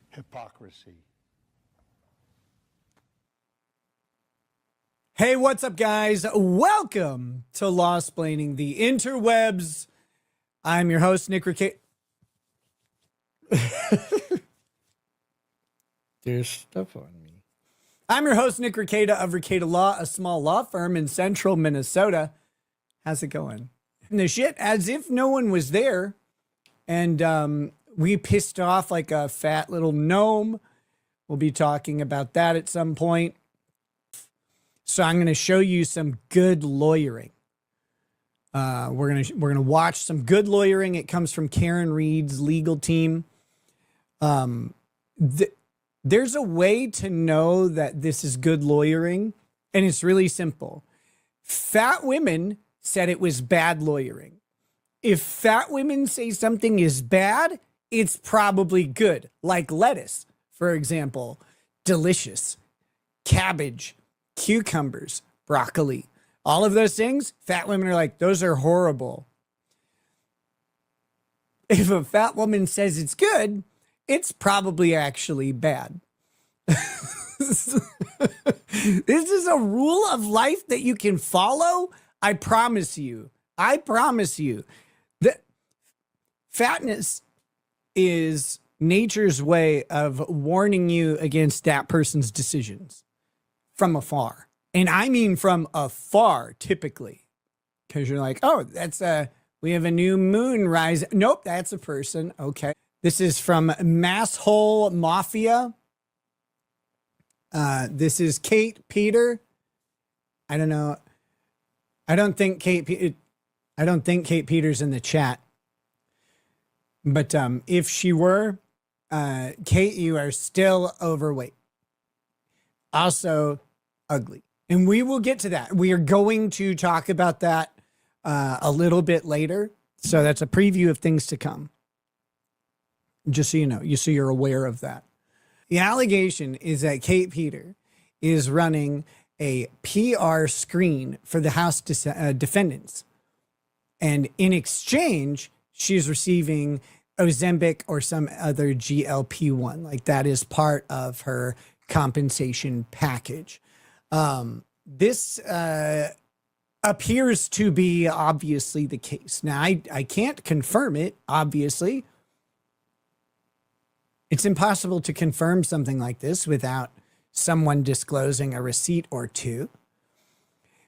Hypocrisy. Hey, what's up, guys? Welcome to Lawsplaining the Interwebs. I'm your host, Nick Rekieta. There's stuff on me. I'm your host, Nick Rekieta of Rekieta Law, a small law firm in central Minnesota. How's it going? And the shit, as if no one was there. And we pissed off like a fat little gnome. We'll be talking about that at some point. So I'm going to show you some good lawyering. We're gonna watch some good lawyering. It comes from Karen Reed's legal team. There's a way to know that this is good lawyering, and it's really simple. Fat women said it was bad lawyering. If fat women say something is bad, it's probably good. Like lettuce, for example, delicious. Cabbage, cucumbers, broccoli, all of those things, fat women are like, those are horrible. If a fat woman says it's good, it's probably actually bad. This is a rule of life that you can follow. I promise you. I promise you that fatness is nature's way of warning you against that person's decisions from afar. And I mean from afar, typically, because you're like, oh, we have a new moon rise. Nope, that's a person. Okay. This is from Masshole Mafia. This is Kate Peter. I don't know. I don't think Kate Peter's in the chat. But if she were, Kate, you are still overweight. Also ugly. And we will get to that. We are going to talk about that a little bit later. So that's a preview of things to come. Just so you know, so you're aware of that. The allegation is that Kate Peter is running a PR screen for the House defendants. And in exchange, she's receiving Ozempic or some other GLP-1. Like that is part of her compensation package. This appears to be obviously the case. Now, I can't confirm it, obviously. It's impossible to confirm something like this without someone disclosing a receipt or two.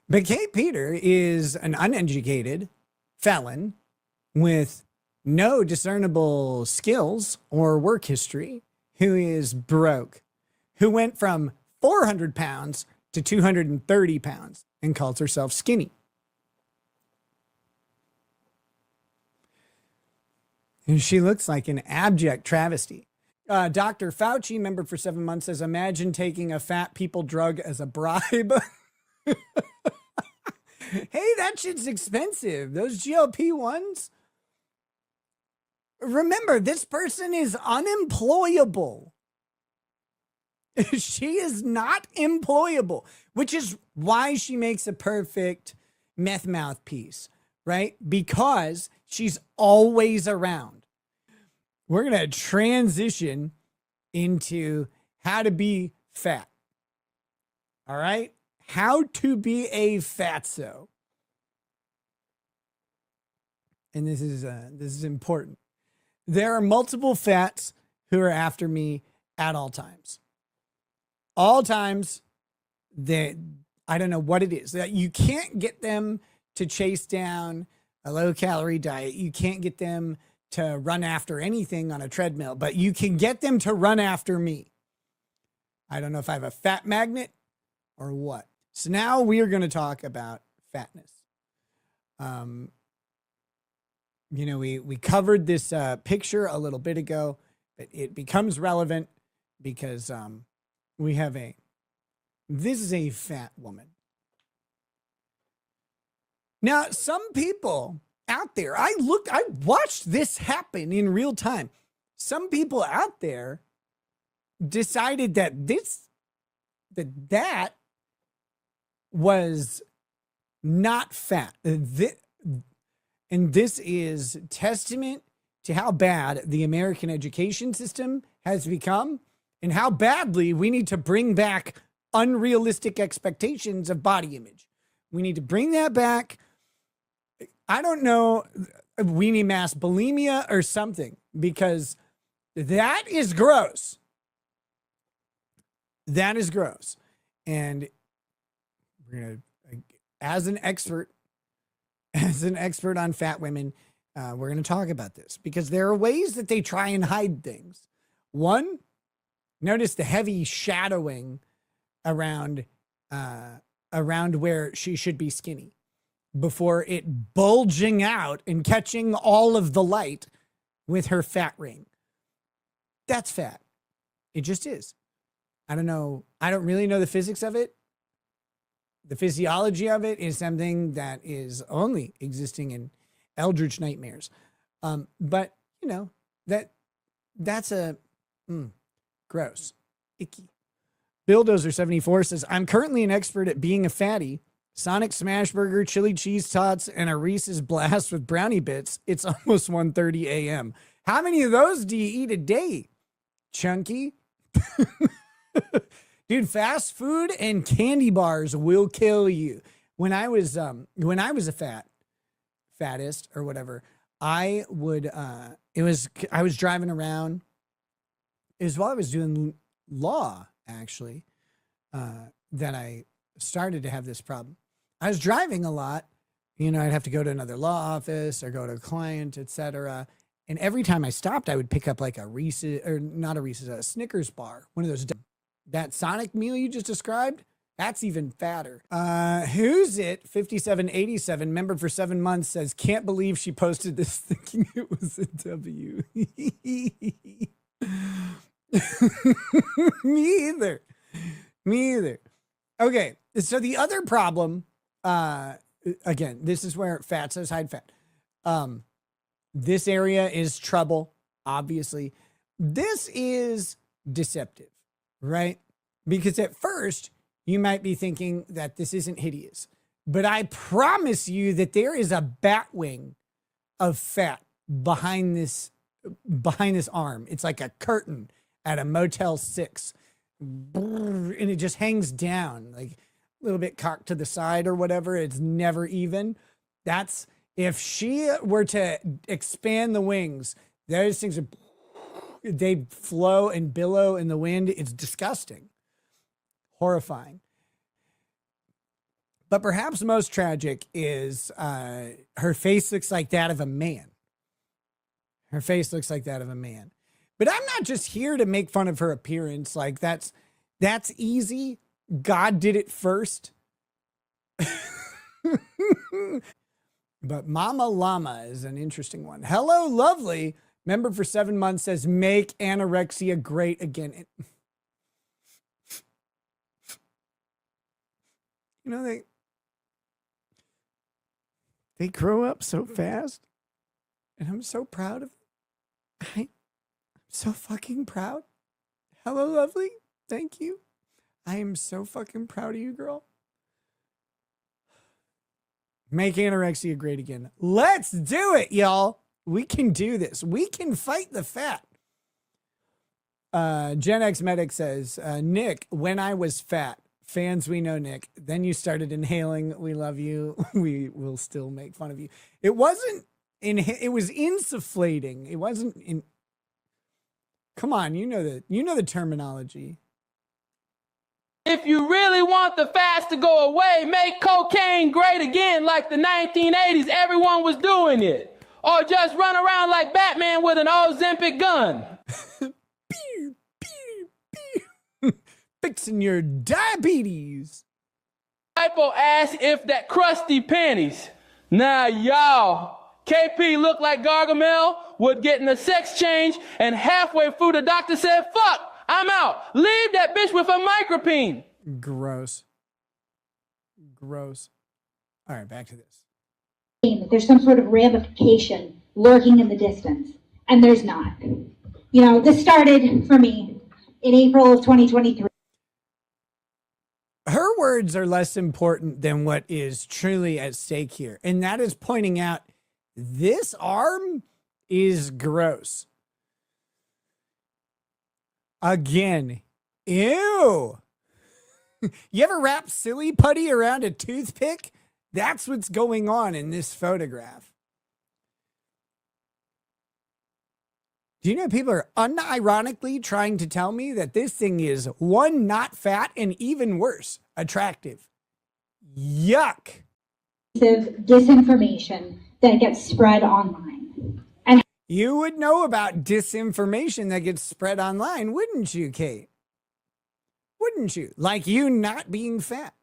But Kate Peter is an uneducated felon with no discernible skills or work history who is broke, who went from 400 pounds to 230 pounds and calls herself skinny. And she looks like an abject travesty. Dr. Fauci, member for 7 months, says, imagine taking a fat people drug as a bribe. Hey, that shit's expensive. Those GLP-1s. Remember, this person is unemployable. She is not employable, which is why she makes a perfect meth mouthpiece, right? Because she's always around. We're going to transition into how to be fat. All right? How to be a fatso. And this is important. There are multiple fats who are after me at all times. All times, I don't know what it is. You can't get them to chase down a low-calorie diet. You can't get them to run after anything on a treadmill, but you can get them to run after me. I don't know if I have a fat magnet or what. So now we are going to talk about fatness. We covered this picture a little bit ago, but it becomes relevant because this is a fat woman. Now, some people out there, I watched this happen in real time. Some people out there decided that that was not fat. And this is testament to how bad the American education system has become and how badly we need to bring back unrealistic expectations of body image. We need to bring that back. I don't know. We need mass bulimia or something, because that is gross. That is gross. And we're going to, as an expert on fat women, we're going to talk about this, because there are ways that they try and hide things. One, notice the heavy shadowing around where she should be skinny before it bulging out and catching all of the light with her fat ring. That's fat. It just is. I don't know. I don't really know the physics of it. The physiology of it is something that is only existing in eldritch nightmares. But you know, that's a gross, icky. Billdozer74 says, I'm currently an expert at being a fatty. Sonic Smashburger, chili cheese tots, and a Reese's Blast with brownie bits. It's almost 1:30 a.m. How many of those do you eat a day, Chunky? Dude, fast food and candy bars will kill you. When I was a fattest or whatever, I was driving around. It was while I was doing law, actually, that I started to have this problem. I was driving a lot. You know, I'd have to go to another law office or go to a client, etc. And every time I stopped, I would pick up like a Reese's, or not a Reese's, a Snickers bar. One of those. That Sonic meal you just described, that's even fatter. Who's it? 5787, member for 7 months, says, can't believe she posted this thinking it was a W. Me either. Okay, so the other problem, again, this is where fat says hide fat. This area is trouble, obviously. This is deceptive, right? Because at first, you might be thinking that this isn't hideous. But I promise you that there is a bat wing of fat behind this arm. It's like a curtain at a Motel 6. And it just hangs down, like a little bit cocked to the side or whatever. It's never even. That's, if she were to expand the wings, those things are, they flow and billow in the wind. It's disgusting. Horrifying. But perhaps most tragic is her face looks like that of a man. Her face looks like that of a man. But I'm not just here to make fun of her appearance. Like that's easy. God did it first. But Mama Llama is an interesting one. Hello, lovely. Member for 7 months says, make anorexia great again. You know, they grow up so fast, and I'm so proud of them. I'm so fucking proud. Hello, lovely. Thank you. I am so fucking proud of you, girl. Make anorexia great again. Let's do it, y'all. We can do this. We can fight the fat. Gen X Medic says, Nick, when I was fat, fans, we know Nick. Then you started inhaling. We love you. We will still make fun of you. It wasn't it was insufflating. It wasn't in. Come on, you know the terminology. If you really want the fast to go away, make cocaine great again like the 1980s. Everyone was doing it. Or just run around like Batman with an Ozempic gun. Pew, pew, pew. Fixing your diabetes. Typo asked if that crusty panties. Now y'all, KP looked like Gargamel, would get in a sex change, and halfway through the doctor said, fuck, I'm out. Leave that bitch with a micropene. Gross. Gross. All right, back to this. There's some sort of ramification lurking in the distance, and there's not. You know, this started for me in April of 2023. Her words are less important than what is truly at stake here, and that is pointing out This arm is gross. Again, ew. You ever wrap silly putty around a toothpick? That's what's going on in this photograph. Do you know people are unironically trying to tell me that this thing is, one, not fat, and even worse, attractive? Yuck. Disinformation that gets spread online. And You would know about disinformation that gets spread online, wouldn't you, Kate? Wouldn't you? Like you not being fat.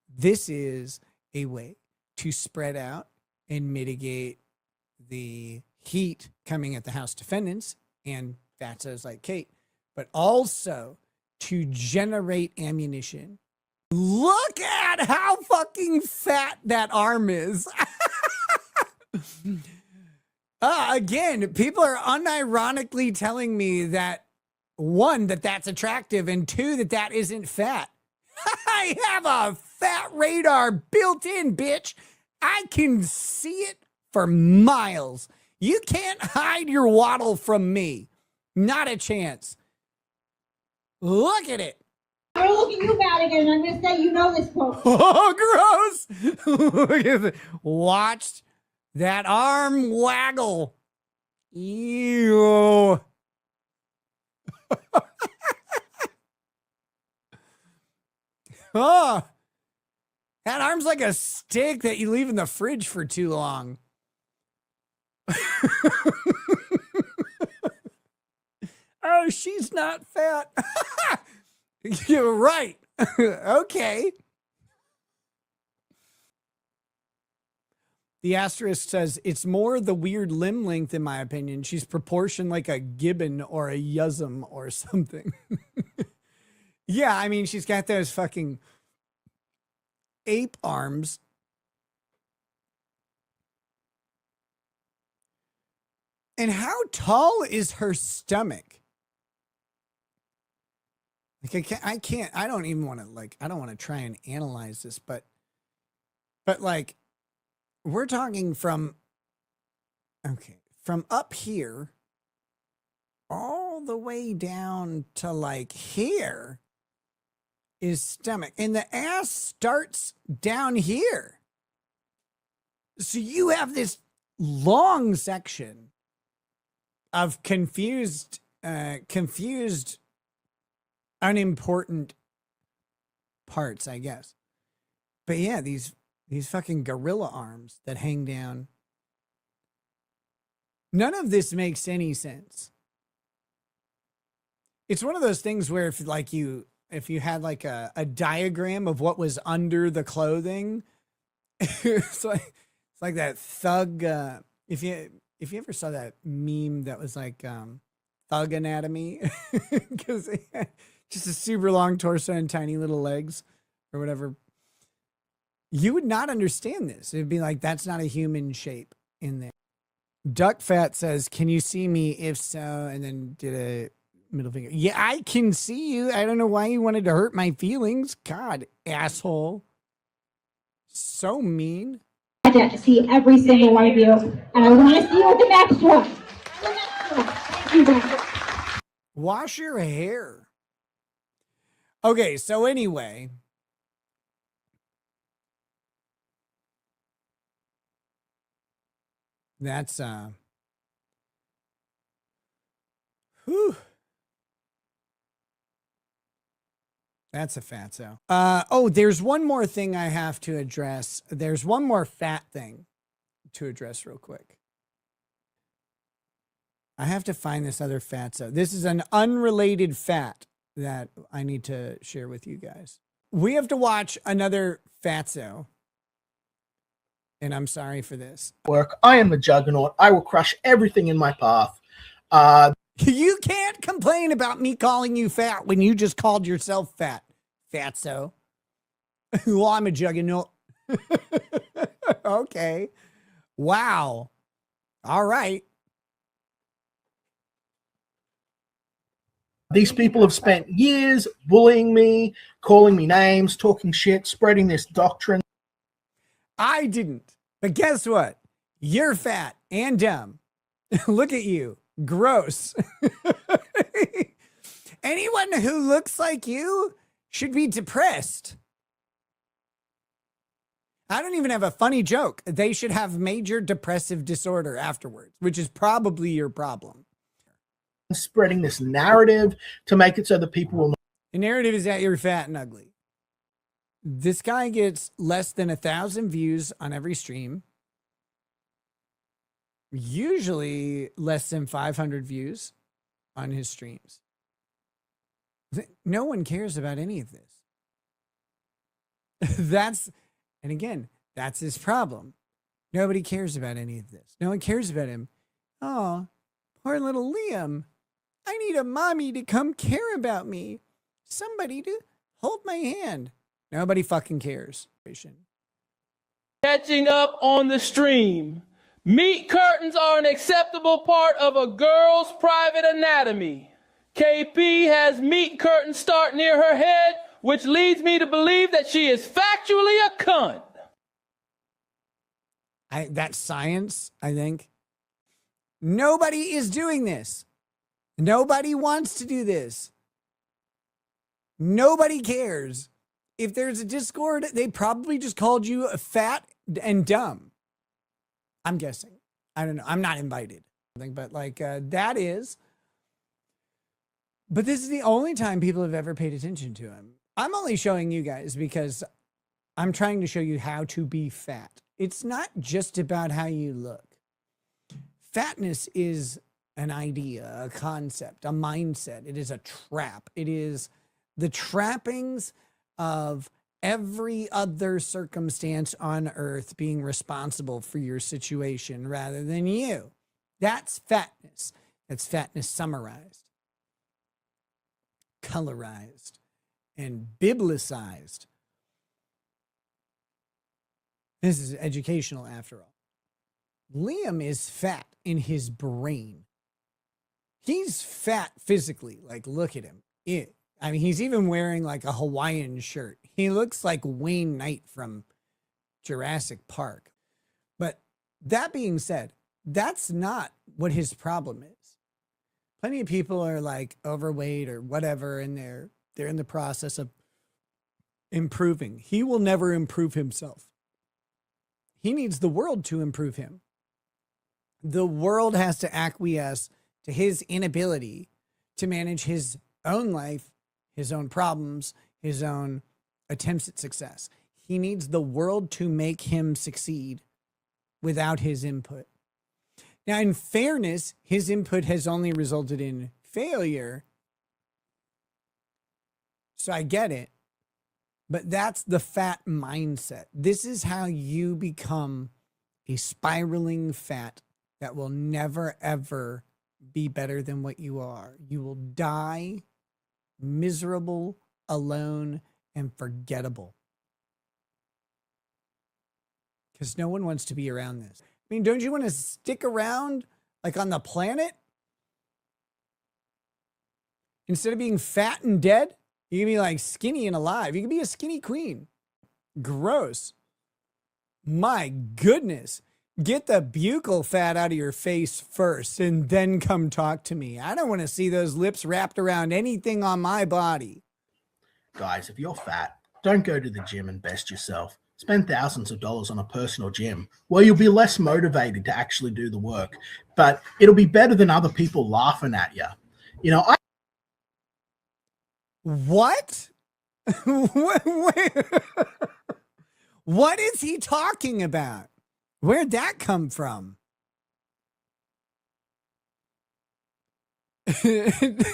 This is a way to spread out and mitigate the heat coming at the House defendants and fatzos like Kate, but also to generate ammunition. Look at how fucking fat that arm is. Again, people are unironically telling me that, one, that that's attractive, and two, that that isn't fat. I have a fat radar built in, bitch. I can see it for miles. You can't hide your waddle from me. Not a chance. Look at it. I'm gonna look at you, Madigan, and I'm gonna say you know this quote. Oh, gross. Look at it. Watched that arm waggle. Ew. Oh, that arm's like a steak that you leave in the fridge for too long. Oh, she's not fat. You're right. Okay. The asterisk says, it's more the weird limb length, in my opinion. She's proportioned like a gibbon or a yuzzum or something. Yeah, I mean, she's got those fucking ape arms. And how tall is her stomach? Like I don't even want to I don't want to try and analyze this, but like we're talking from up here all the way down to like here is stomach, and the ass starts down here. So you have this long section of confused, unimportant parts, I guess. But yeah, these fucking gorilla arms that hang down. None of this makes any sense. It's one of those things where if you had like a diagram of what was under the clothing, it's like that thug. If you ever saw that meme that was like thug anatomy, because just a super long torso and tiny little legs or whatever, you would not understand this. It'd be like, that's not a human shape in there. Duck Fat says, can you see me? If so, and then did a middle finger. Yeah, I can see you. I don't know why you wanted to hurt my feelings. God, asshole. So mean. I get to see every single one of you, and I want to see you with the next one. Thank you, guys. Wash your hair. Okay, so anyway. That's whew. That's a fatso. Oh, there's one more thing I have to address. There's one more fat thing to address real quick. I have to find this other fatso. This is an unrelated fat that I need to share with you guys. We have to watch another fatso. And I'm sorry for this. Work. I am the juggernaut. I will crush everything in my path. You can't complain about me calling you fat when you just called yourself fat, fatso. Well, I'm a juggernaut. Okay. Wow. All right. These people have spent years bullying me, calling me names, talking shit, spreading this doctrine. I didn't. But guess what? You're fat and dumb. Look at you. Gross. Anyone who looks like you should be depressed. I don't even have a funny joke. They should have major depressive disorder afterwards, which is probably your problem. Spreading this narrative to make it so that people will know. The narrative is that you're fat and ugly. This guy gets less than 1,000 views on every stream. Usually less than 500 views on his streams. No one cares about any of this. And again, that's his problem. Nobody cares about any of this. No one cares about him. Oh, poor little Liam. I need a mommy to come care about me. Somebody to hold my hand. Nobody fucking cares. Catching up on the stream. Meat curtains are an acceptable part of a girl's private anatomy. KP has meat curtains start near her head, which leads me to believe that she is factually a cunt. That's science, I think. Nobody is doing this. Nobody wants to do this. Nobody cares. If there's a Discord, they probably just called you fat and dumb. I'm guessing. I don't know. I'm not invited. But like that is. But this is the only time people have ever paid attention to him. I'm only showing you guys because I'm trying to show you how to be fat. It's not just about how you look. Fatness is an idea, a concept, a mindset. It is a trap. It is the trappings of every other circumstance on earth being responsible for your situation rather than you. That's fatness. That's fatness summarized, colorized, and biblicized. This is educational after all. Liam is fat in his brain. He's fat physically. Like, look at him. I mean, he's even wearing like a Hawaiian shirt. He looks like Wayne Knight from Jurassic Park. But that being said, that's not what his problem is. Plenty of people are like overweight or whatever, and they're in the process of improving. He will never improve himself. He needs the world to improve him. The world has to acquiesce to his inability to manage his own life, his own problems, his own attempts at success. He needs the world to make him succeed without his input. Now, in fairness, his input has only resulted in failure. So I get it. But that's the fat mindset. This is how you become a spiraling fat that will never, ever be better than what you are. You will die miserable, alone, and forgettable. Because no one wants to be around this. I mean, don't you want to stick around like on the planet? Instead of being fat and dead, you can be like skinny and alive. You can be a skinny queen. Gross. My goodness. Get the buccal fat out of your face first and then come talk to me. I don't want to see those lips wrapped around anything on my body. Guys, if you're fat, don't go to the gym and best yourself. Spend thousands of dollars on a personal gym where you'll be less motivated to actually do the work, but it'll be better than other people laughing at you. You know, What? What is he talking about? Where'd that come from? Did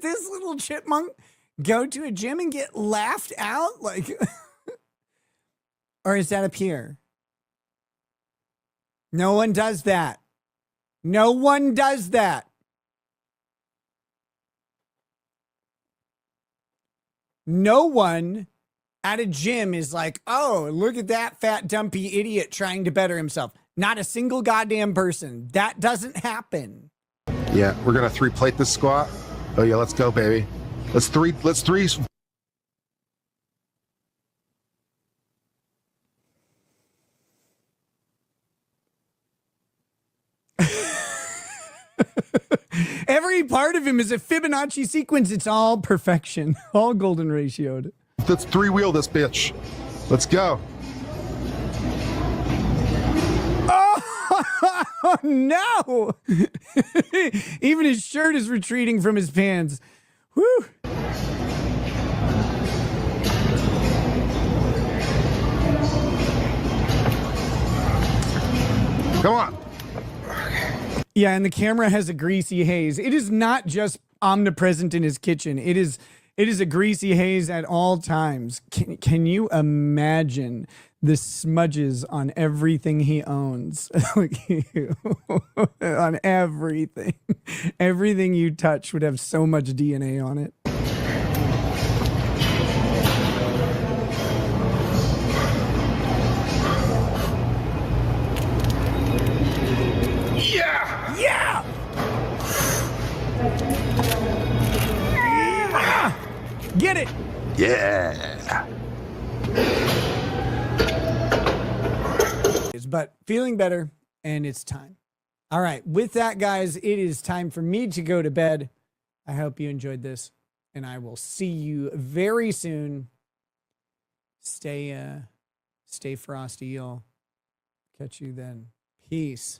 this little chipmunk go to a gym and get laughed out? Like, or is that up here? No one does that. No one does that. No one at a gym is like, oh, look at that fat, dumpy idiot trying to better himself. Not a single goddamn person. That doesn't happen. Yeah, we're gonna 3-plate this squat. Oh yeah, let's go, baby. Let's three. every part of him is a Fibonacci sequence. It's all perfection, all golden ratioed. Let's three-wheel this bitch. Let's go. Oh, no. Even his shirt is retreating from his pants. Whew. Come on. Yeah, and the camera has a greasy haze. It is not just omnipresent in his kitchen. It is a greasy haze at all times. Can you imagine the smudges on everything he owns? On everything. Everything you touch would have so much DNA on it. Yeah. Yeah! Get it! Yeah. But feeling better, and it's time. All right, with that, guys, it is time for me to go to bed. I hope you enjoyed this, and I will see you very soon. Stay frosty, y'all. Catch you then. Peace.